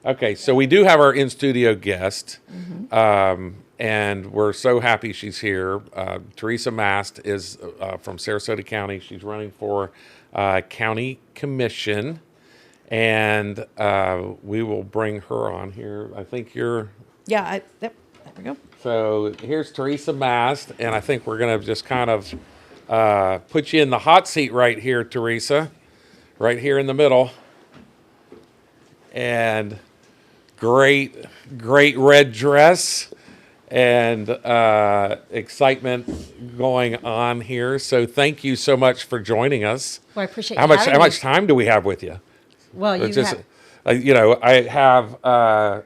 Okay, so we do have our in-studio guest, and we're so happy she's here. Teresa Mast is from Sarasota County. She's running for county commission, and we will bring her on here. I think you're... Yeah, yep, there we go. So here's Teresa Mast, and I think we're going to just kind of put you in the hot seat right here, Teresa, right here in the middle. And great red dress and excitement going on here. So thank you so much for joining us. Well, I appreciate How much time do we have with you? Well, you Just, have... I have... I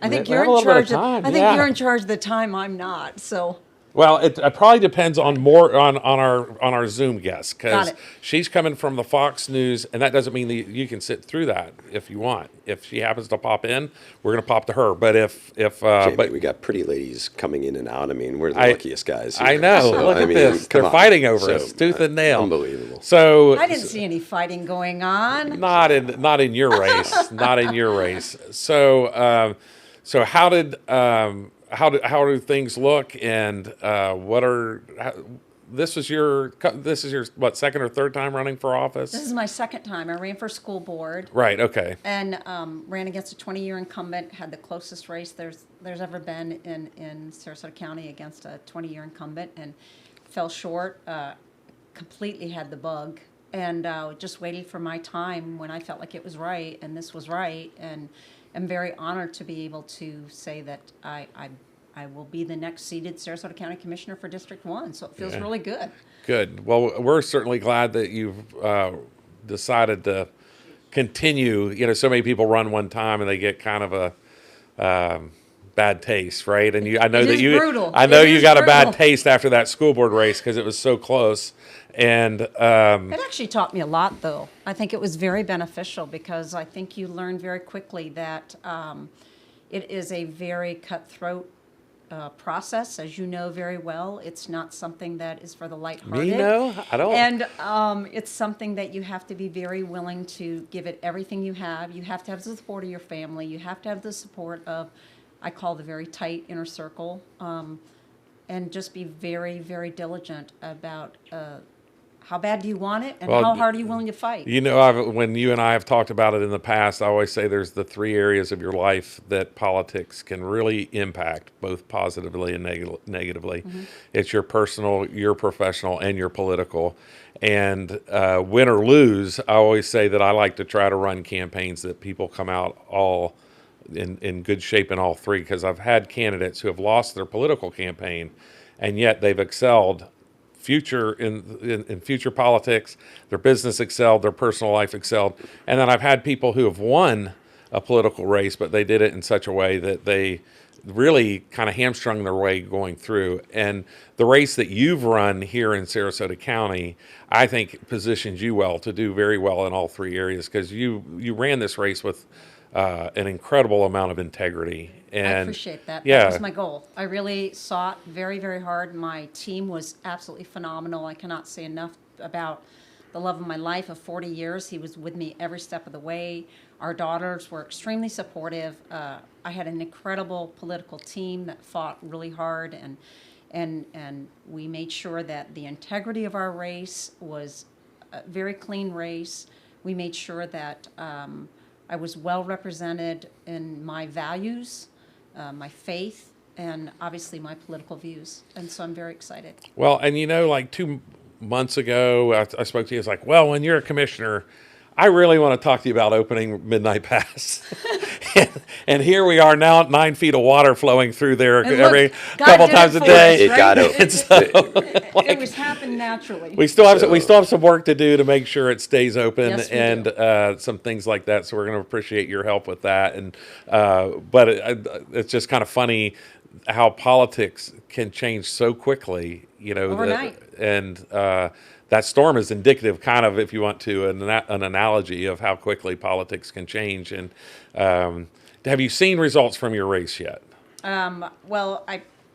think we you're have a in little bit of charge. time, I think yeah. you're in charge of the time. I'm not. So Well, it probably depends on more on our Zoom guest, Got because it. she's coming from the Fox News, and that doesn't mean that you can sit through that if you want. If she happens to pop in, we're going to pop to her. But Jamie, we got pretty ladies coming in and out. I mean, we're the luckiest guys here. I know. So, Look I at mean, this. come They're on. fighting over So, us, tooth and nail. Unbelievable. So I didn't see any fighting going on. not in your race, not in your race. So so how do things look, and this is your what, second or third time running for office? This is my second time. I ran for school board Right. Okay. and ran against a 20-year incumbent. Had the closest race there's ever been in Sarasota County against a 20-year incumbent, and fell short. Completely had the bug, and just waited for my time when I felt like it was right, and this was right, and I'm very honored to be able to say that I will be the next seated Sarasota County Commissioner for District 1, so it feels really good. Good. Well, we're certainly glad that you've decided to continue. You know, so many people run one time and they get kind of a bad taste, right? And I know It that is you, brutal. I know It you is got a brutal. bad taste after that school board race because it was so close. And It actually taught me a lot, though. I think it was very beneficial because I think you learn very quickly that it is a very cutthroat process, as you know very well. It's not something that is for the lighthearted. me, no, I don't. And it's something that you have to be very willing to give it everything you have. You have to have the support of your family. You have to have the support of, I call the very tight inner circle, and just be very, very diligent about how bad do you want it, and Well, how hard are you willing to fight? You know, when you and I have talked about it in the past, I always say there's the three areas of your life that politics can really impact, both positively and negatively. Mm-hmm. It's your personal, your professional, and your political. And win or lose, I always say that I like to try to run campaigns that people come out all in good shape in all three, because I've had candidates who have lost their political campaign, and yet they've excelled in future politics. Their business excelled, their personal life excelled. And then I've had people who have won a political race, but they did it in such a way that they really kind of hamstrung their way going through. And the race that you've run here in Sarasota County, I think positions you well to do very well in all three areas, because you ran this race with an incredible amount of integrity. And I appreciate that. Yeah. That was my goal. I really sought very, very hard. My team was absolutely phenomenal. I cannot say enough about the love of my life of 40 years. He was with me every step of the way. Our daughters were extremely supportive. I had an incredible political team that fought really hard, and we made sure that the integrity of our race was a very clean race. We made sure that I was well represented in my values, my faith, and obviously my political views. And so I'm very excited. Well, and you know, like 2 months ago, I spoke to you. It's like, well, when you're a commissioner, I really want to talk to you about opening Midnight Pass. And here we are now, 9 feet of water flowing through there And every look, God couple did times it a for day. us, It right? got open. It was happened naturally. We still have some work to do to make sure it stays open, Yes, we and some things like that. So we're going to appreciate your help with that. And but it's just kind of funny how politics can change so quickly, you know. Overnight. That storm is indicative, kind of, if you want to, an analogy of how quickly politics can change. And have you seen results from your race yet? Well,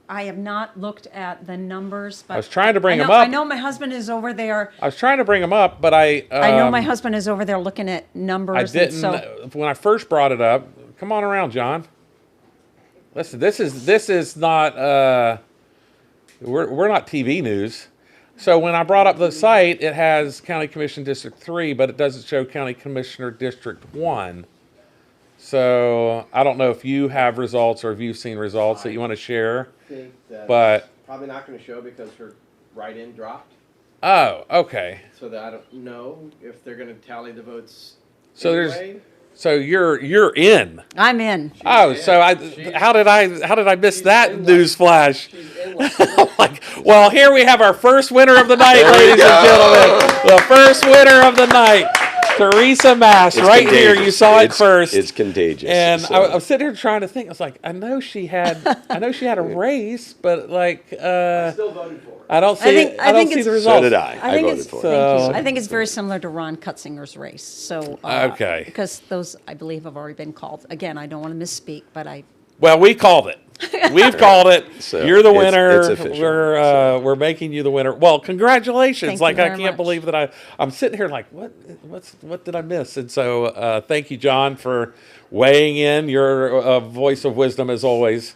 I have not looked at the numbers, but I was trying to bring I know, them up. I know my husband is over there. I was trying to bring them up, but I I know my husband is over there looking at numbers. I didn't. And so When I first brought it up a Come on around, John. Listen, this is not we're not TV news. So when I brought up the site, it has County Commission District 3, but it doesn't show County Commissioner District 1. So I don't know if you have results or if you've seen results that you want to share. Think that But probably not going to show because her write-in dropped. oh, okay. So that I don't know if they're going to tally the votes. So anyway. so you're in. I'm in. Oh, in. so She's- how did I miss she's that in news flash? She's in like, Like, well, here we have our first winner of the night, ladies and gentlemen. The first winner of the night, Teresa Mast, It's right here. contagious. You saw it It's- first. It's contagious. And so- I was sitting here trying to think. I was like, I know she had a race, but like, still voted for her. I don't see. I think don't see it's- the so results. did I. I think voted it's for it. So- thank you. I think it's very similar to Ron Cutsinger's race. So Okay. because those I believe have already been called. Again, I don't want to misspeak, but Well, we called it. We've called it. So You're the it's- winner. it's official, We're making you the winner. Well, congratulations! Thank like you I very can't much. believe that I'm sitting here like what did I miss? And so thank you, John, for weighing in. You're a voice of wisdom as always,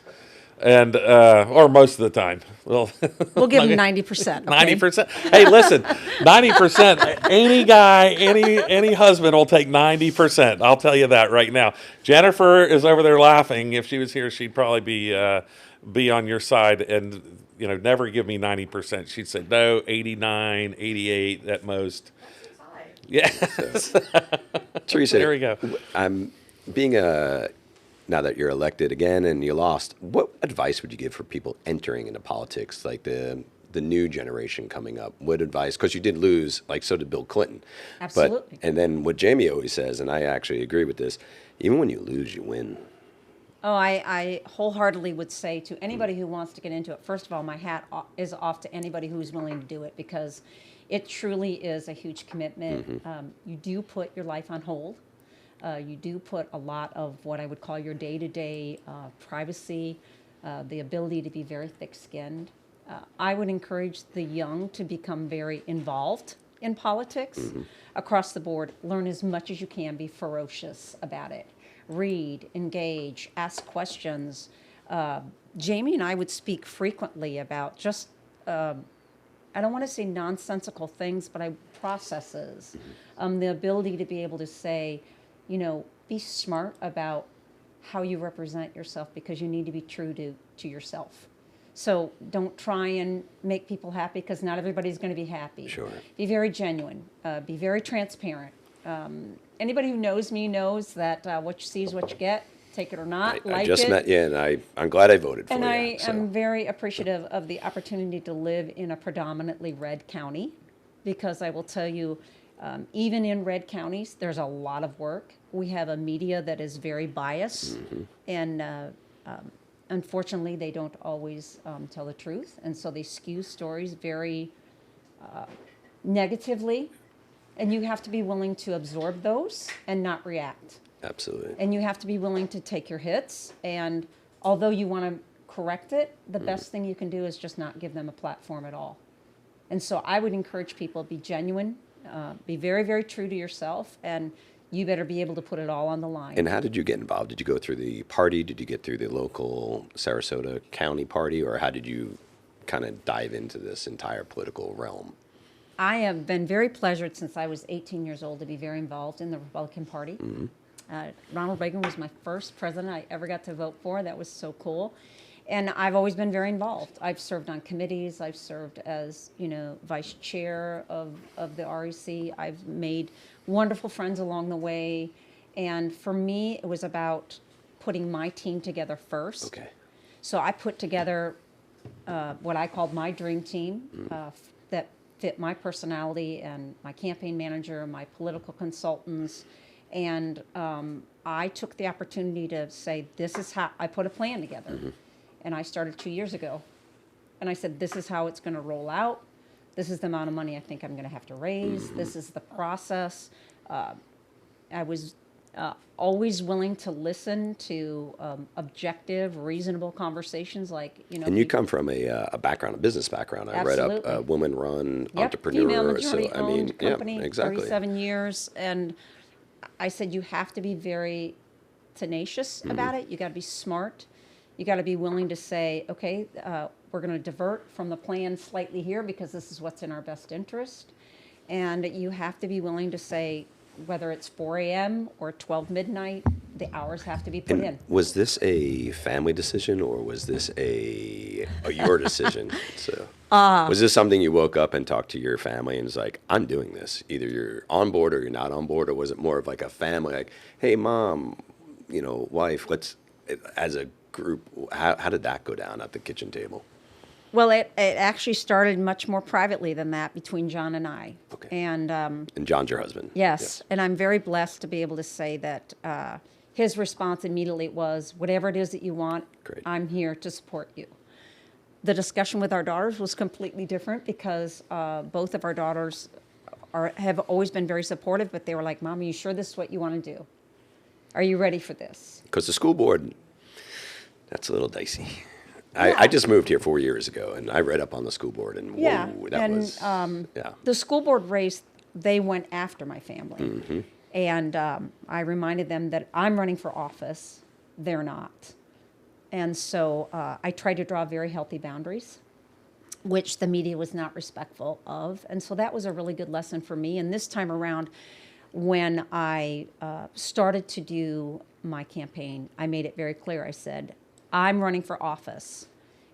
and or most of the time. Well, we'll give him 90%. 90%. Hey, listen, 90%. Any guy, any husband will take 90%. I'll tell you that right now. Jennifer is over there laughing. If she was here, she'd probably be on your side and never give me 90%. She'd say no, 89, 88 at most. Yeah. Teresa, There we go. I'm being now that you're elected again and you lost, what advice would you give for people entering into politics, like the new generation coming up? What advice? Because you did lose, like so did Bill Clinton. Absolutely. And then what Jamie always says, and I actually agree with this, even when you lose, you win. Oh, I wholeheartedly would say to anybody who wants to get into it, first of all, my hat is off to anybody who's willing to do it because it truly is a huge commitment. You do put your life on hold. You do put a lot of what I would call your day-to-day privacy, the ability to be very thick-skinned. I would encourage the young to become very involved in politics across the board. Learn as much as you can, be ferocious about it. Read, engage, ask questions. Jamie and I would speak frequently about just, I don't want to say nonsensical things, but processes. The ability to be able to say, be smart about how you represent yourself because you need to be true to yourself. So don't try and make people happy because not everybody's going to be happy. Sure. Be very genuine. Be very transparent. Anybody who knows me knows that what you see is what you get. Take it or not. I just met you, and I'm glad I voted for And you. I so. am very appreciative of the opportunity to live in a predominantly red county because I will tell you, even in red counties, there's a lot of work. We have a media that is very biased, and unfortunately, they don't always tell the truth, and so they skew stories very negatively, and you have to be willing to absorb those and not react. Absolutely. And you have to be willing to take your hits, and although you want to correct it, the best thing you can do is just not give them a platform at all. And so I would encourage people, be genuine, be very, very true to yourself, and you better be able to put it all on the line. And how did you get involved? Did you go through the party? Did you get through the local Sarasota County party? Or how did you kind of dive into this entire political realm? I have been very pleasured since I was 18 years old to be very involved in the Republican Party. Ronald Reagan was my first president I ever got to vote for. That was so cool. And I've always been very involved. I've served on committees. I've served as, vice chair of the REC. I've made wonderful friends along the way. And for me, it was about putting my team together first. Okay. So I put together what I called my dream team that fit my personality and my campaign manager, my political consultants. And I took the opportunity to say, this is how I put a plan together. And I started 2 years ago. And I said, this is how it's going to roll out. This is the amount of money I think I'm going to have to raise. This is the process. I was always willing to listen to objective, reasonable conversations like, And you come from a background, a business background. I read up Absolutely. a woman-run Yep, entrepreneur. female So, majority I mean, owned company, yeah, exactly. 37 years. And I said, you have to be very tenacious about it. You got to be smart. You got to be willing to say, okay, we're going to divert from the plan slightly here because this is what's in our best interest. And you have to be willing to say, whether it's 4 a.m. or 12 midnight, the hours have to be put in. Was this a family decision or was this a your decision? So was this something you woke up and talked to your family and was like, I'm doing this? Either you're on board or you're not on board, or was it more of like a family, like, hey, mom, wife, let's, as a group, how did that go down at the kitchen table? Well, it actually started much more privately than that between John and I. Okay. And John's your husband. yes, and I'm very blessed to be able to say that his response immediately was, whatever it is that you want, Great. I'm here to support you. The discussion with our daughters was completely different because both of our daughters have always been very supportive, but they were like, Mom, are you sure this is what you want to do? Are you ready for this? Because the school board, that's a little dicey. Yeah. I just moved here 4 years ago, and I read up on the school board, and Yeah, whoa, that and was, yeah. the school board race, they went after my family. Mm-hmm. And I reminded them that I'm running for office, they're not. And so I tried to draw very healthy boundaries, which the media was not respectful of. And so that was a really good lesson for me. And this time around, when I started to do my campaign, I made it very clear. I said, I'm running for office.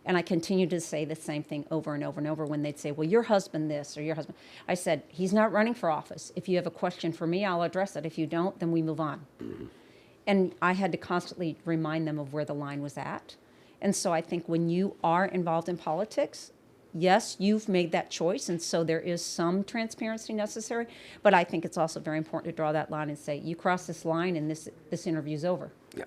And I continued to say the same thing over and over and over when they'd say, well, your husband this or your husband. I said, he's not running for office. If you have a question for me, I'll address it. If you don't, then we move on. Mm-hmm. And I had to constantly remind them of where the line was at. And so I think when you are involved in politics, yes, you've made that choice. And so there is some transparency necessary. But I think it's also very important to draw that line and say, you cross this line and this interview's over. Yeah.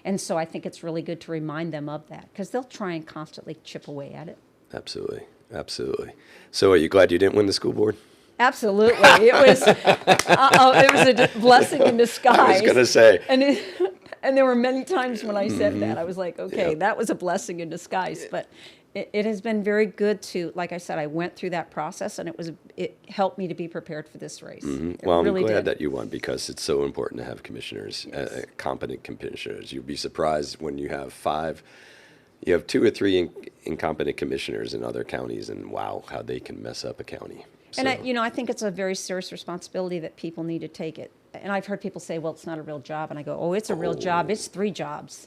And so I think it's really good to remind them of that because they'll try and constantly chip away at it. Absolutely. Absolutely. So are you glad you didn't win the school board? Absolutely. It was a blessing in disguise. I was going to say. And there were many times when I said that. I was like, okay, Yep. that was a blessing in disguise. But it has been very good to, like I said, I went through that process and it helped me to be prepared for this race. It Well, I'm really glad did. that you won because it's so important to have commissioners, Yes. competent commissioners. You'd be surprised when you have 2 or 3 incompetent commissioners in other counties, and wow, how they can mess up a county. And So- I think it's a very serious responsibility that people need to take it. And I've heard people say, well, it's not a real job. And I go, oh, it's a real job. It's 3 jobs.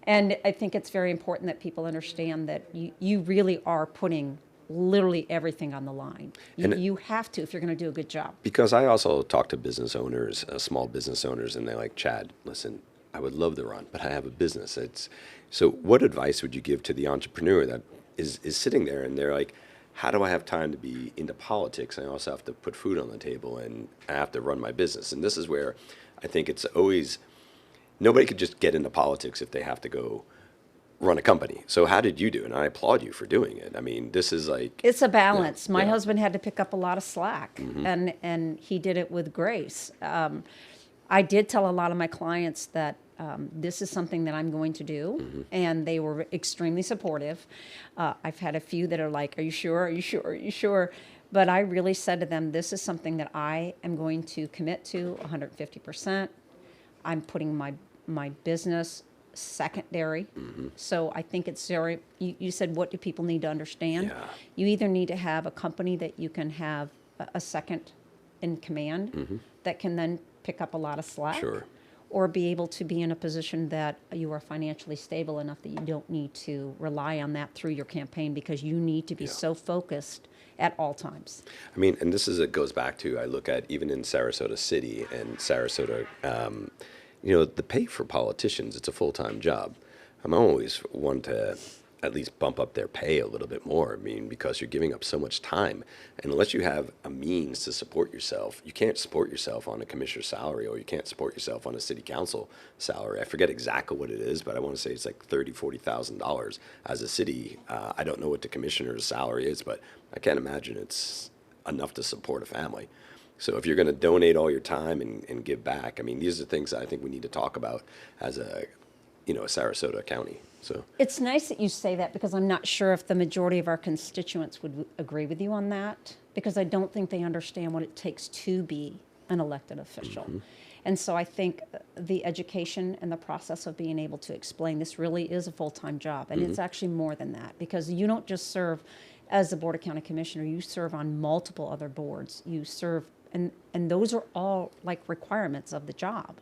And I think it's very important that people understand that you really are putting literally everything on the line. You have to if you're going to do a good job. Because I also talk to business owners, small business owners, and they're like, Chad, listen, I would love to run, but I have a business. So what advice would you give to the entrepreneur that is sitting there and they're like, how do I have time to be into politics? I also have to put food on the table and I have to run my business. And this is where I think it's always, nobody could just get into politics if they have to go run a company. So how did you do it? And I applaud you for doing it. I mean, this is like... It's a balance. My yeah. husband had to pick up a lot of slack, and he did it with grace. I did tell a lot of my clients that this is something that I'm going to do, and they were extremely supportive. I've had a few that are like, are you sure? Are you sure? Are you sure? But I really said to them, this is something that I am going to commit to 150%. I'm putting my business secondary. So I think it's very, you said, what do people need to understand? Yeah. You either need to have a company that you can have a second in command that can then pick up a lot of slack. Sure. Or be able to be in a position that you are financially stable enough that you don't need to rely on that through your campaign because you need to be so focused at all times. I mean, and it goes back to, I look at even in Sarasota City and Sarasota, the pay for politicians, it's a full-time job. I'm always one to at least bump up their pay a little bit more. I mean, because you're giving up so much time. And unless you have a means to support yourself, you can't support yourself on a commissioner's salary, or you can't support yourself on a city council salary. I forget exactly what it is, but I want to say it's like $30,000, $40,000 as a city. I don't know what the commissioner's salary is, but I can't imagine it's enough to support a family. So if you're going to donate all your time and give back, I mean, these are things that I think we need to talk about as a Sarasota County. So It's nice that you say that because I'm not sure if the majority of our constituents would agree with you on that, because I don't think they understand what it takes to be an elected official. And so I think the education and the process of being able to explain this really is a full-time job. And it's actually more than that, because you don't just serve as the Board of County Commissioner, you serve on multiple other boards. You serve, and those are all like requirements of the job.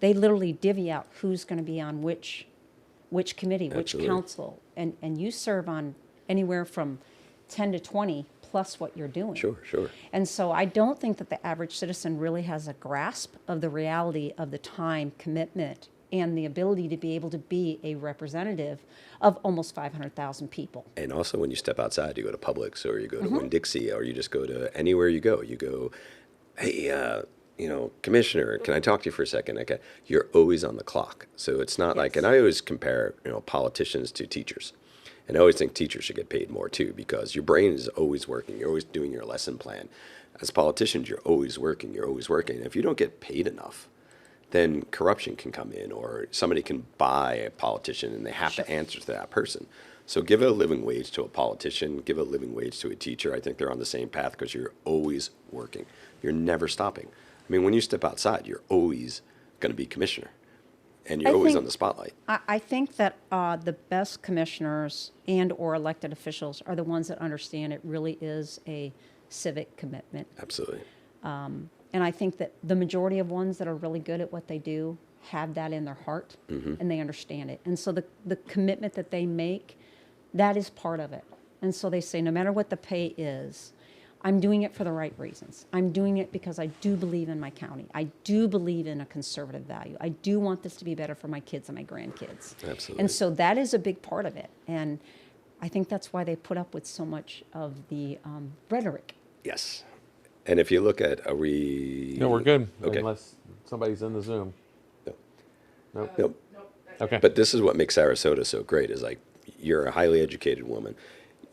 They literally divvy out who's going to be on which committee, which Absolutely. council, and you serve on anywhere from 10 to 20 plus what you're doing. Sure, sure. And so I don't think that the average citizen really has a grasp of the reality of the time commitment and the ability to be able to be a representative of almost 500,000 people. And also when you step outside, you go to Publix or you go Mm-hmm. to Winn-Dixie or you just go to anywhere you go. You go, hey, Commissioner, can I talk to you for a second? Okay. You're always on the clock. So it's not like, Yes. and I always compare, politicians to teachers. And I always think teachers should get paid more too, because your brain is always working. You're always doing your lesson plan. As politicians, you're always working. You're always working. And if you don't get paid enough, then corruption can come in, or somebody can buy a politician and they have to answer to that person. So give a living wage to a politician, give a living wage to a teacher. I think they're on the same path because you're always working. You're never stopping. I mean, when you step outside, you're always going to be commissioner, and you're I always think- on the spotlight. I think that the best commissioners and or elected officials are the ones that understand it really is a civic commitment. Absolutely. And I think that the majority of ones that are really good at what they do have that in their heart and they understand it. And so the commitment that they make, that is part of it. And so they say, no matter what the pay is, I'm doing it for the right reasons. I'm doing it because I do believe in my county. I do believe in a conservative value. I do want this to be better for my kids and my grandkids. Absolutely. And so that is a big part of it. And I think that's why they put up with so much of the rhetoric. Yes. And if you look at, are we? No, we're good. Okay. Unless somebody's in the Zoom. No. Nope. Nope. Okay. But this is what makes Sarasota so great, is like, you're a highly educated woman.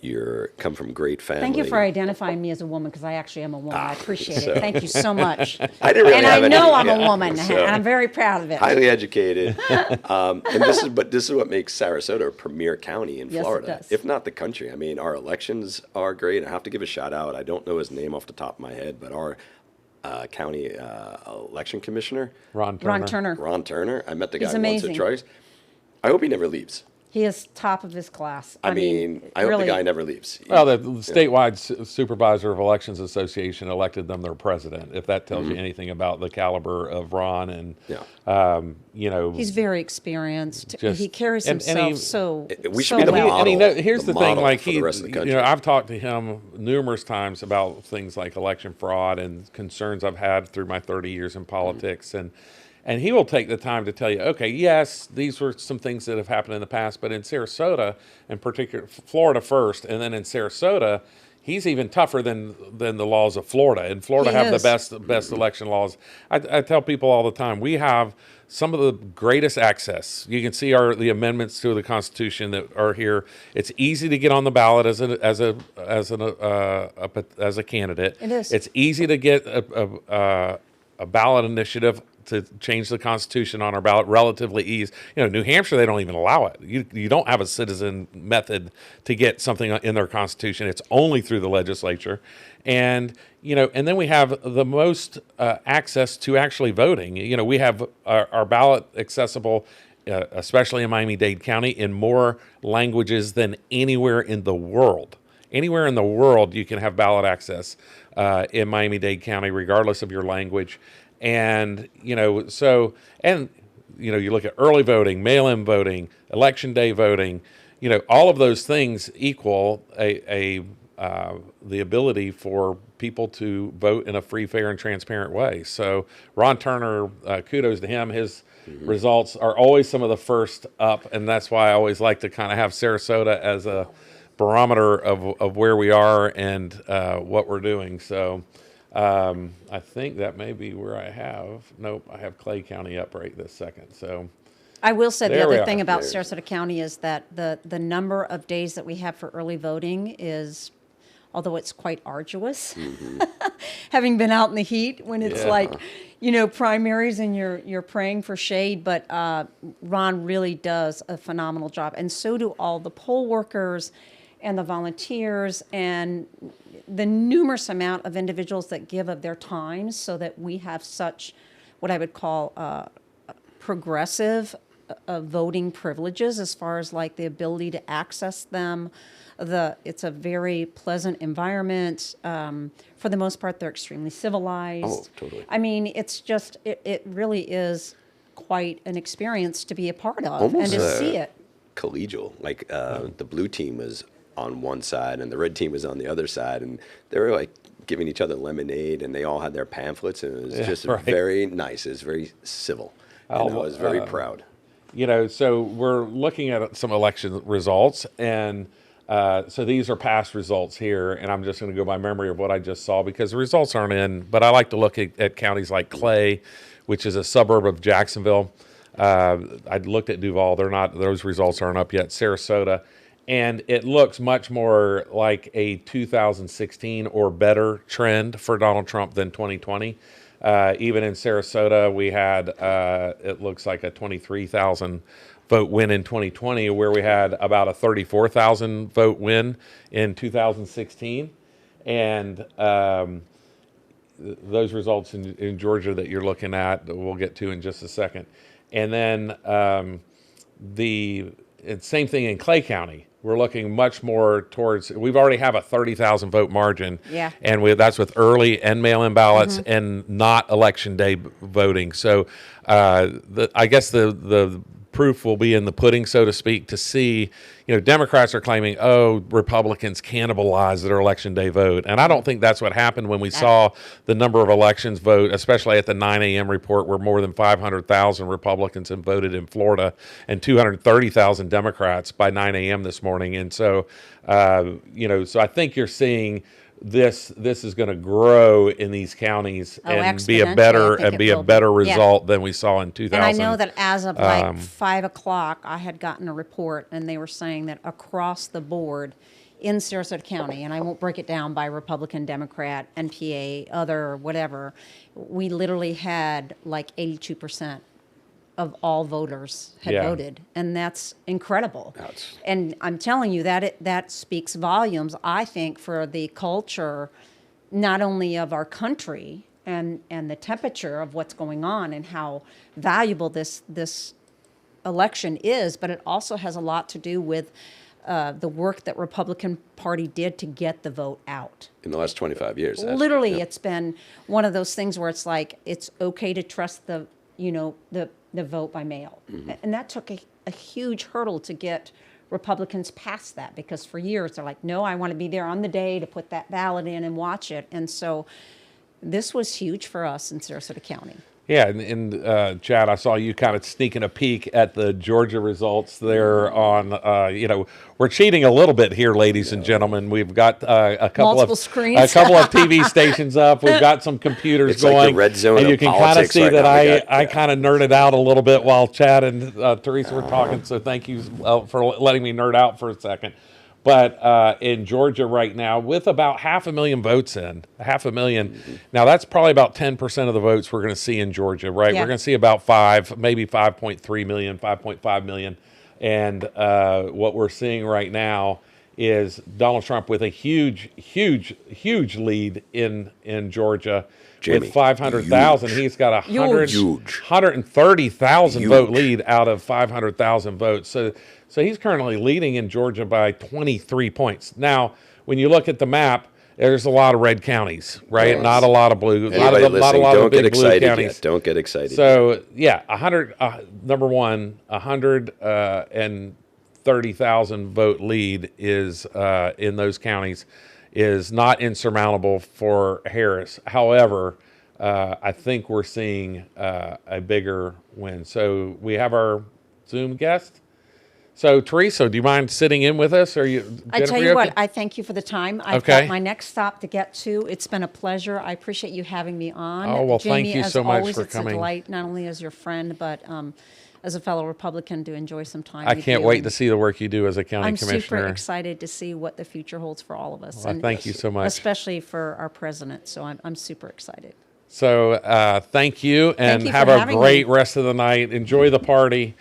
You're come from great family. Thank you for identifying me as a woman, because I actually am a woman. I appreciate so- it. Thank you so much. I didn't really And have I any- know I'm a yeah, woman, so- and I'm very proud of it. Highly educated. And this is what makes Sarasota a premier county in Yes, it Florida, does. if not the country. I mean, our elections are great. I have to give a shout out. I don't know his name off the top of my head, but our county election commissioner, Ron Turner. Ron Turner. Ron Turner. I met the guy He's once amazing. or twice. I hope he never leaves. He is top of his class. I mean, I hope really, the guy never leaves. Well, the statewide supervisor of elections association elected them their president. If that tells you anything about the caliber of Ron, and Yeah. He's very experienced. Just- He carries and himself he- so We should so be the well. model. Here's the the thing, model like for the rest of the country. I've talked to him numerous times about things like election fraud and concerns I've had through my 30 years in politics, and he will take the time to tell you, okay, yes, these were some things that have happened in the past, but in Sarasota, in particular, Florida first, and then in Sarasota, he's even tougher than the laws of Florida. And Florida He have is. the best election laws. I tell people all the time, we have some of the greatest access. You can see the amendments to the Constitution that are here. It's easy to get on the ballot as a candidate. It is. It's easy to get a ballot initiative to change the Constitution on our ballot relatively easy. New Hampshire, they don't even allow it. You don't have a citizen method to get something in their Constitution. It's only through the legislature. And then we have the most access to actually voting. We have our ballot accessible, especially in Miami-Dade County, in more languages than anywhere in the world. Anywhere in the world, you can have ballot access in Miami-Dade County, regardless of your language. And, you look at early voting, mail-in voting, election day voting, all of those things equal the ability for people to vote in a free, fair, and transparent way. So Ron Turner, kudos to him. His results are always some of the first up, and that's why I always like to kind of have Sarasota as a barometer of where we are and what we're doing. So I think that may be where I have. Nope, I have Clay County up right this second. So I will say the There we other are. thing about There's- Sarasota County is that the number of days that we have for early voting is, although it's quite arduous, having been out in the heat when it's Yeah. like, primaries and you're praying for shade, but Ron really does a phenomenal job. And so do all the poll workers and the volunteers and the numerous amount of individuals that give of their time so that we have such what I would call progressive voting privileges, as far as like the ability to access them. It's a very pleasant environment. For the most part, they're extremely civilized. Oh, totally. I mean, it's just, it really is quite an experience to be a part of Almost and to see it. collegial. Like the blue team was on one side and the red team was on the other side, and they were like giving each other lemonade, and they all had their pamphlets, and it was just right. very nice. It was very civil, and I was very proud. You know, so we're looking at some election results, and so these are past results here, and I'm just going to go by memory of what I just saw because the results aren't in, but I like to look at counties like Clay, which is a suburb of Jacksonville. I looked at Duval. Those results aren't up yet. Sarasota. And it looks much more like a 2016 or better trend for Donald Trump than 2020. Even in Sarasota, we had, it looks like a 23,000 vote win in 2020, where we had about a 34,000 vote win in 2016. And those results in Georgia that you're looking at, we'll get to in just a second. And then same thing in Clay County. We're looking much more towards, we've already have a 30,000 vote margin. Yeah. And that's with early and mail-in ballots and not election day voting. So I guess the proof will be in the pudding, so to speak, to see, Democrats are claiming, Republicans cannibalized their election day vote. And I don't think that's what happened when we saw the number of elections vote, especially at the 9 a.m. report, where more than 500,000 Republicans have voted in Florida and 230,000 Democrats by 9 a.m. this morning. And so, so I think you're seeing this is going to grow in these counties and be a better result than we saw in 2000. And I know that as of like 5 o'clock, I had gotten a report, and they were saying that across the board in Sarasota County, and I won't break it down by Republican, Democrat, NPA, other, whatever, we literally had like 82% of all voters had voted, and that's incredible. And I'm telling you that speaks volumes, I think, for the culture, not only of our country and the temperature of what's going on and how valuable this election is, but it also has a lot to do with the work that Republican Party did to get the vote out. In the last 25 years. Literally, it's been one of those things where it's like, it's okay to trust the vote by mail. And that took a huge hurdle to get Republicans past that, because for years they're like, no, I want to be there on the day to put that ballot in and watch it. And so this was huge for us in Sarasota County. Yeah, and Chad, I saw you kind of sneaking a peek at the Georgia results there on, we're cheating a little bit here, ladies and gentlemen. We've got a couple Multiple of screens. a couple of TV stations up. We've got some computers It's going. like the red zone and you of can kind of politics see right that now. I kind of nerded out a little bit while Chad and Teresa were talking, so thank you for letting me nerd out for a second. But in Georgia right now, with about 500,000 votes in, 500,000. Now, that's probably about 10% of the votes we're going to see in Georgia, right? Yeah. We're going to see about maybe 5.3 million, 5.5 million. And what we're seeing right now is Donald Trump with a huge, huge, huge lead in Georgia. Jamie, with 500,000. He's got a 130,000 vote lead out of 500,000 votes. So he's currently leading in Georgia by 23 points. Now, when you look at the map, there's a lot of red counties, right? Yes. Not a lot of blue. Not a lot of big blue counties. Yet. Don't get excited. So, yeah, number one, 130,000 vote lead is in those counties is not insurmountable for Harris. However, I think we're seeing a bigger win. So we have our Zoom guest. So, Teresa, do you mind sitting in with us? Or I tell you what, I thank you for the time. I've got my next stop to get to. It's been a pleasure. I appreciate you having me on. Oh, well, Jamie, thank you so much for it's coming. It's a delight, not only as your friend, but as a fellow Republican, to enjoy some time I with can't you. wait to see the work you do as a county I'm commissioner. super excited to see what the future holds for all of us. Well, thank you so much. Especially for our president. So I'm super excited. So thank you, and Thank you have for a having great me. rest of the night. Enjoy the party.